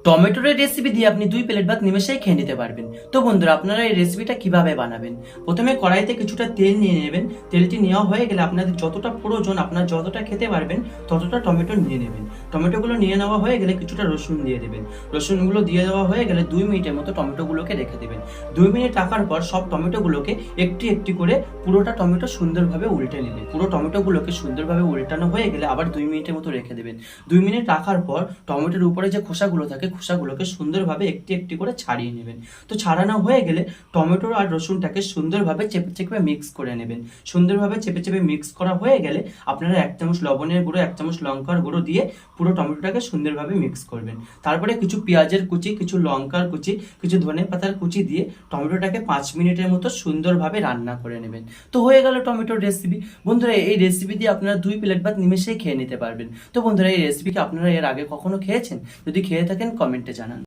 টমেটোর রেসিপি দিয়ে আপনি 2 প্লেট ভাত নিমেষেই খেয়ে নিতে পারবেন। তো বন্ধুরা, আপনারা এই রেসিপিটা কিভাবে বানাবেন? প্রথমে কড়াইতে কিছুটা তেল নিয়ে নেবেন। তেলটি নেওয়া হয়ে গেলে আপনাদের যতটা প্রয়োজন, আপনারা যতটা খেতে পারবেন ততটা টমেটো নিয়ে নেবেন। টমেটোগুলো নিয়ে নেওয়া হয়ে গেলে কিছুটা রসুন দিয়ে দেবেন। রসুনগুলো দিয়ে দেওয়া হয়ে গেলে 2 মিনিটের মতো টমেটোগুলোকে রেখে দেবেন। 2 মিনিট রাখার পর সব টমেটোগুলোকে একটি একটি করে পুরোটা টমেটো সুন্দরভাবে উল্টে নেবেন। পুরো টমেটোগুলোকে সুন্দরভাবে উল্টানো হয়ে গেলে আবার 2 মিনিটের মতো রেখে দেবেন। 2 মিনিট রাখার পর টমেটোর উপরে যে খোসাগুলো থাকে খোসাগুলোকে সুন্দরভাবে একটি একটি করে ছাড়িয়ে নেবেন। তো ছাড়ানো হয়ে গেলে টমেটো আর রসুনটাকে সুন্দরভাবে চেপে চেপে মিক্স করে নেবেন। সুন্দরভাবে চেপে চেপে মিক্স করা হয়ে গেলে আপনারা 1 চামচ লবণের গুঁড়ো, 1 চামচ লঙ্কার গুঁড়ো দিয়ে পুরো টমেটোটাকে সুন্দরভাবে মিক্স করবেন। তারপরে কিছু পেঁয়াজের কুচি, কিছু লঙ্কার কুচি, কিছু ধনে পাতার কুচি দিয়ে টমেটোটাকে 5 মিনিটের মতো সুন্দরভাবে রান্না করে নেবেন। তো হয়ে গেল টমেটোর রেসিপি। বন্ধুরা, এই রেসিপি দিয়ে আপনারা 2 প্লেট ভাত নিমেষেই খেয়ে নিতে পারবেন। তো বন্ধুরা, এই রেসিপিকে আপনারা এর আগে কখনো খেয়েছেন? যদি খেয়ে থাকেন কমেন্টে জানান।